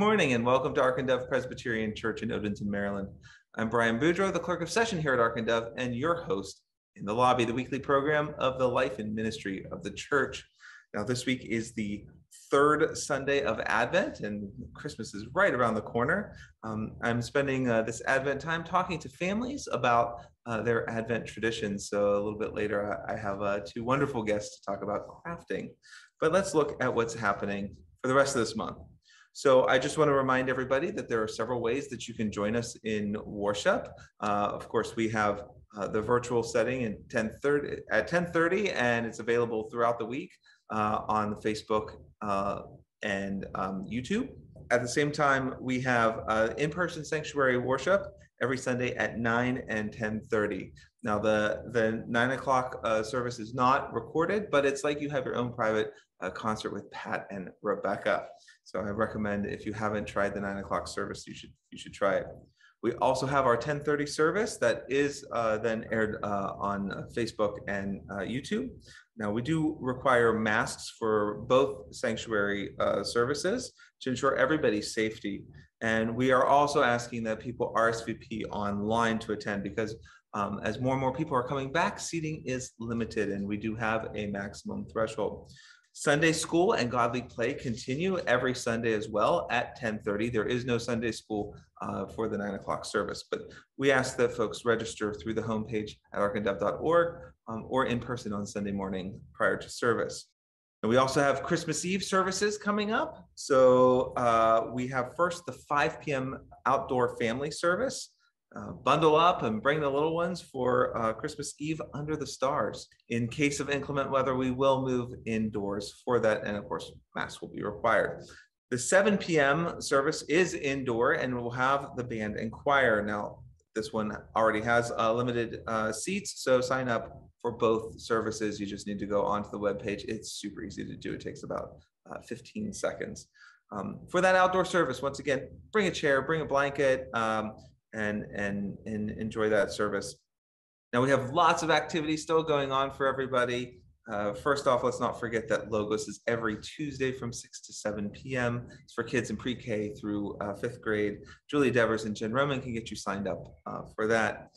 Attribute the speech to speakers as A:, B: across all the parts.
A: morning and welcome to Ark and Dove Presbyterian Church in Odenton, Maryland. I'm Brian Boudreau, the clerk of session here at Ark and Dove, and your host in the lobby, the weekly program of the life and ministry of the church. Now, this week is the third Sunday of Advent, and Christmas is right around the corner. I'm spending this Advent time talking to families about their Advent traditions. So a little bit later, I have two wonderful guests to talk about crafting. But let's look at what's happening for the rest of this month. So I just want to remind everybody that there are several ways that you can join us in worship. Of course, we have the virtual setting at 10:30, and it's available throughout the week on Facebook and YouTube. At the same time, we have in-person sanctuary worship every Sunday at 9 and 10:30. Now, the 9 o'clock service is not recorded, but it's like you have your own private concert with Pat and Rebecca. So I recommend, if you haven't tried the 9 o'clock service, you should try it. We also have our 10:30 service that is then aired on Facebook and YouTube. Now, we do require masks for both sanctuary services to ensure everybody's safety. And we are also asking that people RSVP online to attend because as more and more people are coming back, seating is limited and we do have a maximum threshold. Sunday school and godly play continue every Sunday as well at 10:30. There is no Sunday school for the 9 o'clock service, but we ask that folks register through the homepage at arkandove.org or in person on Sunday morning prior to service. And we also have Christmas Eve services coming up. So we have first the 5 p.m. outdoor family service. Bundle up and bring the little ones for Christmas Eve under the stars. In case of inclement weather, we will move indoors for that. And of course, masks will be required. The 7 p.m. service is indoor and we'll have the band and choir. Now, this one already has limited seats, so sign up for both services. You just need to go onto the webpage. It's super easy to do. It takes about 15 seconds. For that outdoor service, once again, bring a chair, bring a blanket, and enjoy that service. Now, we have lots of activities still going on for everybody. First off, let's not forget that Logos is every Tuesday from 6 to 7 p.m. It's for kids in pre-K through 5th grade. Julie Devers and Jen Roman can get you signed up for that.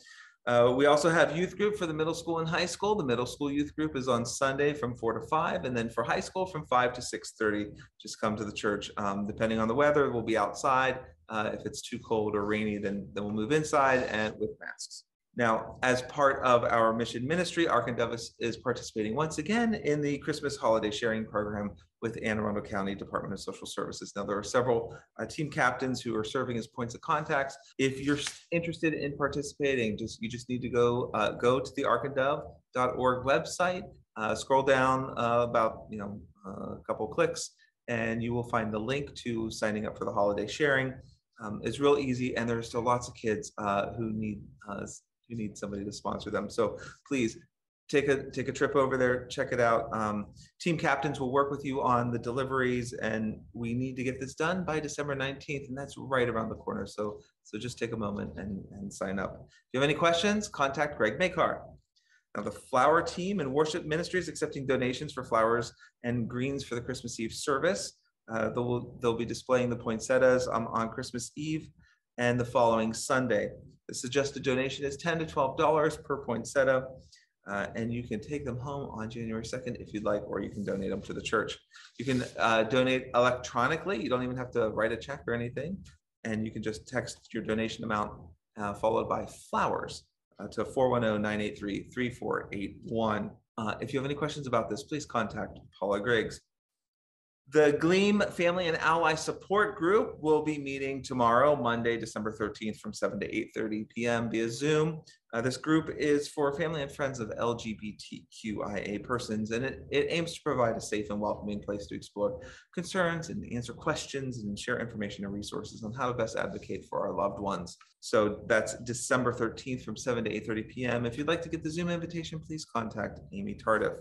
A: We also have youth group for the middle school and high school. The middle school youth group is on Sunday from 4 to 5, and then for high school from 5 to 6:30. Just come to the church. Depending on the weather, we'll be outside. If it's too cold or rainy, then we'll move inside and with masks. Now, as part of our mission ministry, Ark and Dove is participating once again in the Christmas holiday sharing program with Anne Arundel County Department of Social Services. Now, there are several team captains who are serving as points of contacts. If you're interested in participating, you just need to go to the arkandove.org website, scroll down about a couple clicks, and you will find the link to signing up for the holiday sharing. It's real easy, and there's still lots of kids who need somebody to sponsor them. So please take a trip over there, check it out. Team captains will work with you on the deliveries, and we need to get this done by December 19th, and that's right around the corner. So just take a moment and sign up. If you have any questions, contact Greg Makar. Now, the flower team and worship ministry is accepting donations for flowers and greens for the Christmas Eve service. They'll be displaying the poinsettias on Christmas Eve and the following Sunday. The suggested donation is $10 to $12 per poinsettia, and you can take them home on January 2nd if you'd like, or you can donate them to the church. You can donate electronically. You don't even have to write a check or anything, and you can just text your donation amount followed by flowers to 410-983-3481. If you have any questions about this, please contact Paula Griggs. The Gleam Family and Ally Support Group will be meeting tomorrow, Monday, December 13th from 7 to 8:30 p.m. via Zoom. This group is for family and friends of LGBTQIA persons, and it aims to provide a safe and welcoming place to explore concerns and answer questions and share information and resources on how to best advocate for our loved ones. So that's December 13th from 7 to 8:30 p.m. If you'd like to get the Zoom invitation, please contact Amy Tardif.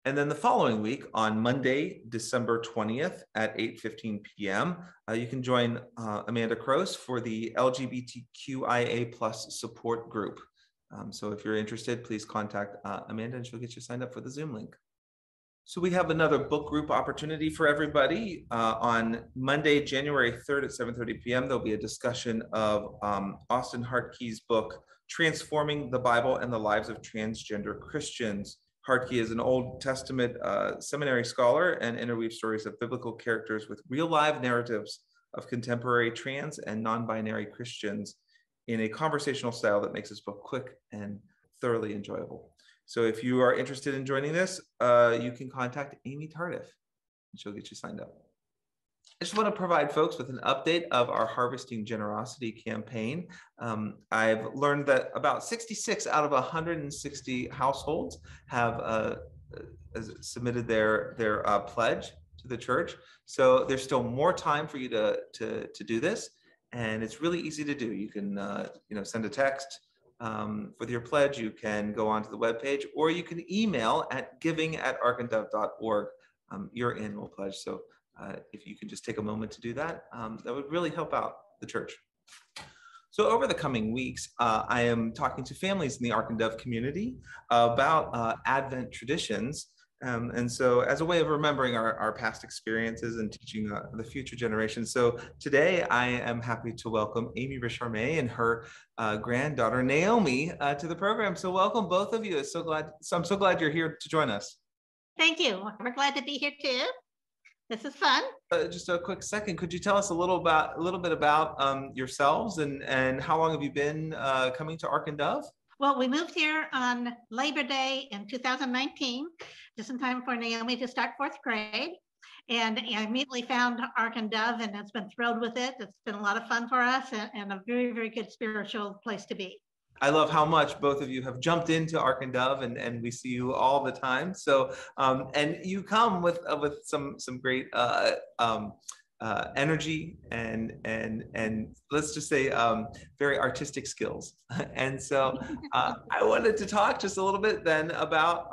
A: And then the following week, on Monday, December 20th at 8:15 p.m., you can join Amanda Kroos for the LGBTQIA+ support group. So if you're interested, please contact Amanda and she'll get you signed up for the Zoom link. So we have another book group opportunity for everybody. On Monday, January 3rd at 7:30 p.m., there'll be a discussion of Austin Hartkey's book, Transforming the Bible and the Lives of Transgender Christians. Hartkey is an Old Testament seminary scholar and interweaves stories of biblical characters with real live narratives of contemporary trans and non-binary Christians in a conversational style that makes this book quick and thoroughly enjoyable. So if you are interested in joining this, you can contact Amy Tardif, and she'll get you signed up. I just want to provide folks with an update of our Harvesting Generosity campaign. I've learned that about 66 out of 160 households have submitted their pledge to the church. So there's still more time for you to do this, and it's really easy to do. You can send a text with your pledge. You can go onto the webpage, or you can email at giving@arkandove.org your annual pledge. So if you can just take a moment to do that, that would really help out the church. So over the coming weeks, I am talking to families in the Ark and Dove community about Advent traditions. And so as a way of remembering our past experiences and teaching the future generations. So today I am happy to welcome Amy Richarmé and her granddaughter Naomi to the program. So welcome both of you. I'm so glad you're here to join us.
B: Thank you. We're glad to be here too. This is fun.
A: Just a quick second, could you tell us a little bit about yourselves and how long have you been coming to Ark and Dove?
B: Well, we moved here on Labor Day in 2019, just in time for Naomi to start 4th grade. And I immediately found Ark and Dove and has been thrilled with it. It's been a lot of fun for us and a very, very good spiritual place to be.
A: I love how much both of you have jumped into Ark and Dove, and we see you all the time. So, and you come with some great energy and let's just say very artistic skills. And so I wanted to talk just a little bit then about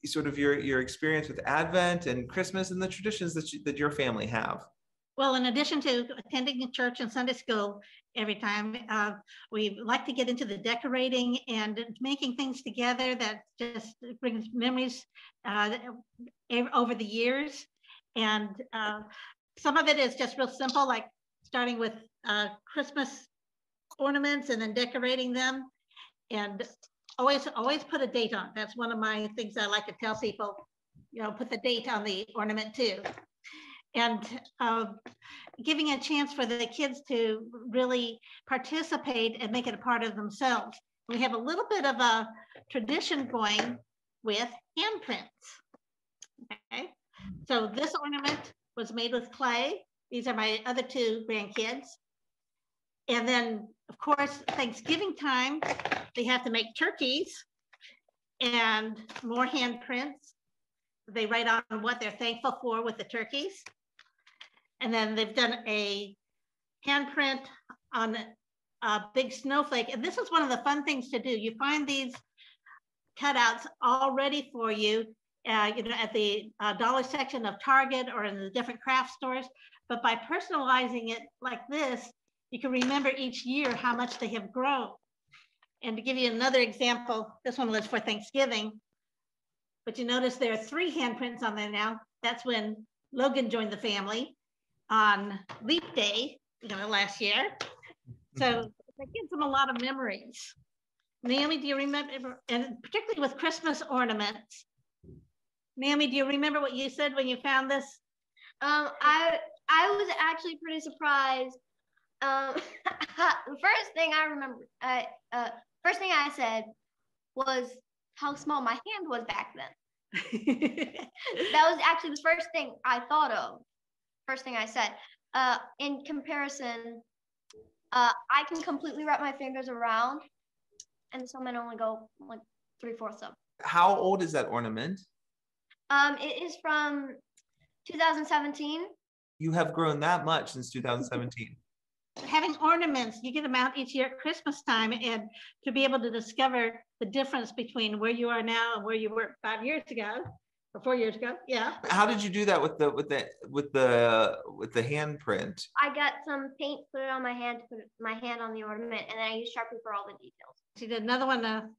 A: sort of your experience with Advent and Christmas and the traditions that your family have.
B: Well, in addition to attending church and Sunday school every time, we like to get into the decorating and making things together that just brings memories over the years. And some of it is just real simple, like starting with Christmas ornaments and then decorating them. And always put a date on. That's one of my things I like to tell people, put the date on the ornament too. And giving a chance for the kids to really participate and make it a part of themselves. We have a little bit of a tradition going with handprints. Okay, so this ornament was made with clay. These are my other 2 grandkids. And then, of course, Thanksgiving time, they have to make turkeys and more handprints. They write on what they're thankful for with the turkeys. And then they've done a handprint on a big snowflake. And this is one of the fun things to do. You find these cutouts all ready for you, at the dollar section of Target or in the different craft stores. But by personalizing it like this, you can remember each year how much they have grown. And to give you another example, this one was for Thanksgiving, but you notice there are 3 handprints on there now. That's when Logan joined the family on Leap Day, last year. So that gives them a lot of memories. Naomi, do you remember, and particularly with Christmas ornaments, Naomi, do you remember what you said when you found this?
C: I was actually pretty surprised. The first thing I remember, first thing I said was how small my hand was back then. That was actually the first thing I thought of. First thing I said. In comparison, I can completely wrap my fingers around, and some men only go like 3/4 of.
A: How old is that ornament?
C: It is from 2017.
A: You have grown that much since 2017.
B: Having ornaments, you get them out each year at Christmas time, and to be able to discover the difference between where you are now and where you were 5 years ago. Or 4 years ago, yeah.
A: How did you do that with the handprint?
C: I got some paint, put it on my hand, put my hand on the ornament, and then I used Sharpie for all the details.
B: She did another one.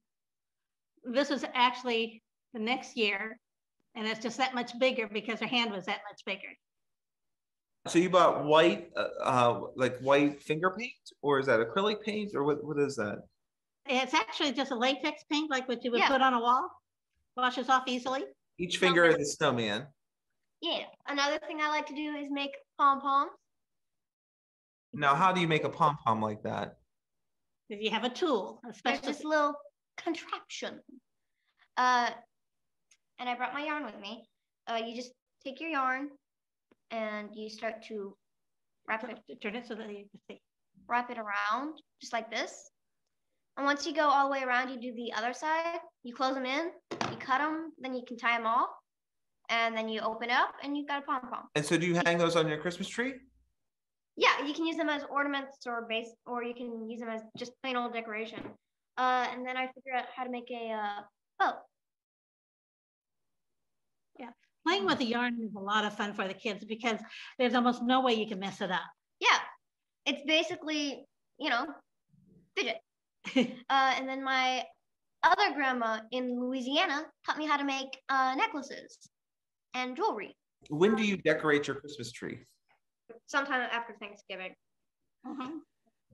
B: This was actually the next year. and it's just that much bigger because her hand was that much bigger.
A: So you bought white, like white finger paint, or is that acrylic paint, or what is that?
B: It's actually just a latex paint, like what you would
C: Yeah.
B: put on a wall. Washes off easily.
A: Each finger is a snowman.
C: Yeah. Another thing I like to do is make pom-poms.
A: Now, how do you make a pom-pom like that?
B: If you have a tool,
C: There's
B: especially
C: this little contraption. And I brought my yarn with me. You just take your yarn and you start to wrap it
B: turn it so that you can see.
C: Wrap it around just like this. And once you go all the way around, you do the other side. You close them in, you cut them, then you can tie them off, and then you open it up and you've got a pom-pom.
A: And so do you hang those on your Christmas tree?
C: Yeah, you can use them as ornaments or base, or you can use them as just plain old decoration. And then I figured out how to make a bow.
B: Yeah, playing with the yarn is a lot of fun for the kids because there's almost no way you can mess it up.
C: Yeah, it's basically, fidget. And then my other grandma in Louisiana taught me how to make necklaces and jewelry.
A: When do you decorate your Christmas tree?
C: Sometime after Thanksgiving.
B: Mm-hmm.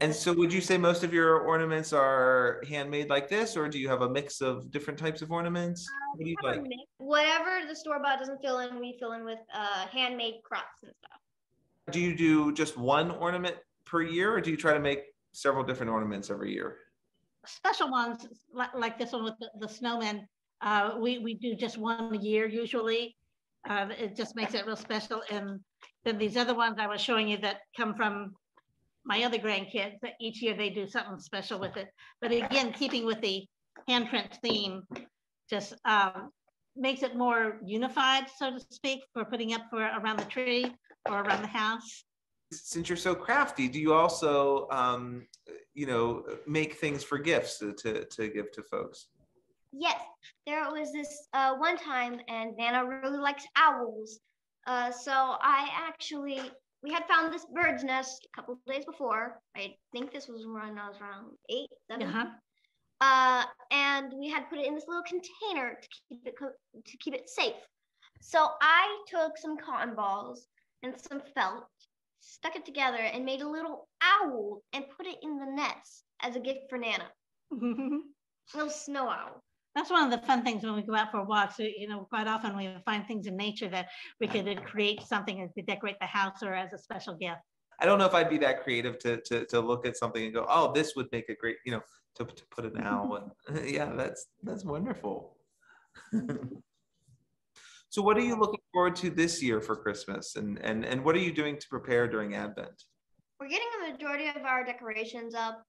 A: And so would you say most of your ornaments are handmade like this, or do you have a mix of different types of ornaments? What do you like?
C: Whatever the store-bought doesn't fill in, we fill in with handmade crafts and stuff.
A: Do you do just one ornament per year, or do you try to make several different ornaments every year?
B: Special ones like this one with the snowman, we do just one a year usually. It just makes it real special. And then these other ones I was showing you that come from my other grandkids, that each year they do something special with it. But again, keeping with the handprint theme, just makes it more unified, so to speak, for putting up for around the tree or around the house.
A: Since you're so crafty, do you also, make things for gifts to give to folks?
C: Yes, there was this one time, and Nana really likes owls. So we had found this bird's nest a couple of days before. I think this was when I was around 8, 7.
B: Uh-huh.
C: And we had put it in this little container to keep it safe. So I took some cotton balls and some felt, stuck it together, and made a little owl and put it in the nest as a gift for Nana. A little snow owl.
B: That's one of the fun things when we go out for walks. Quite often we find things in nature that we could create something to decorate the house or as a special gift.
A: I don't know if I'd be that creative to look at something and go, oh, this would make a great, to put an owl. Yeah, that's wonderful. So what are you looking forward to this year for Christmas? And what are you doing to prepare during Advent?
C: We're getting a majority of our decorations up.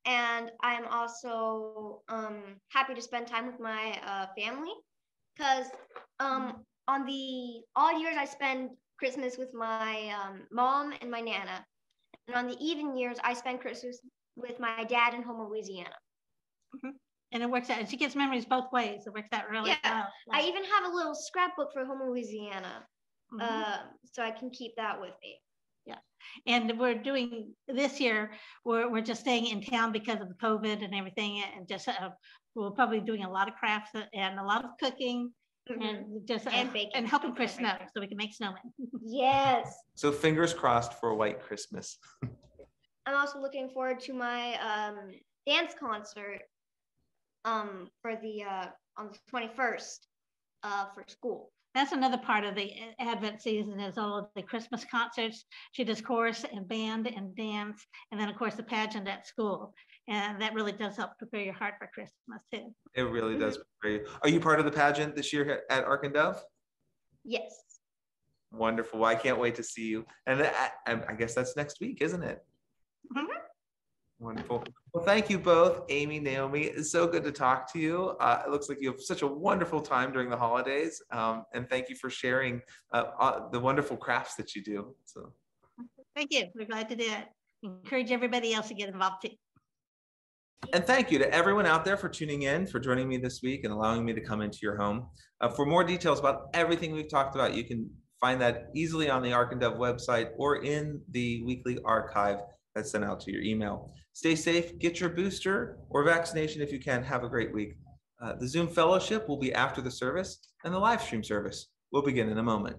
C: And I'm also happy to spend time with my family, because on the odd years I spend Christmas with my mom and my Nana, and on the even years I spend Christmas with my dad in home, Louisiana.
B: Mm-hmm. And it works out. And she gets memories both ways. It works out really well.
C: I even have a little scrapbook for home, Louisiana, so I can keep that with me.
B: Yeah, and we're doing this year. We're just staying in town because of the COVID and everything, and just we're probably doing a lot of crafts and a lot of cooking, and just
C: and baking
B: and helping Chris snow so we can make snowmen.
C: Yes.
A: So fingers crossed for a white Christmas.
C: I'm also looking forward to my dance concert for the on the 21st for school.
B: That's another part of the Advent season, is all of the Christmas concerts. She does chorus and band and dance, and then of course the pageant at school. And that really does help prepare your heart for Christmas too.
A: It really does prepare you. Are you part of the pageant this year at Ark and Dove?
C: Yes.
A: Wonderful. Well, I can't wait to see you. And I guess that's next week, isn't it?
B: Mm-hmm.
A: Wonderful. Well, thank you both, Amy, Naomi. It's so good to talk to you. It looks like you have such a wonderful time during the holidays. And thank you for sharing the wonderful crafts that you do. So,
B: thank you. We're glad to do it. Encourage everybody else to get involved too.
A: And thank you to everyone out there for tuning in, for joining me this week and allowing me to come into your home. For more details about everything we've talked about, you can find that easily on the Ark and Dove website or in the weekly archive that's sent out to your email. Stay safe, get your booster or vaccination if you can. Have a great week. The Zoom fellowship will be after the service, and the live stream service will begin in a moment.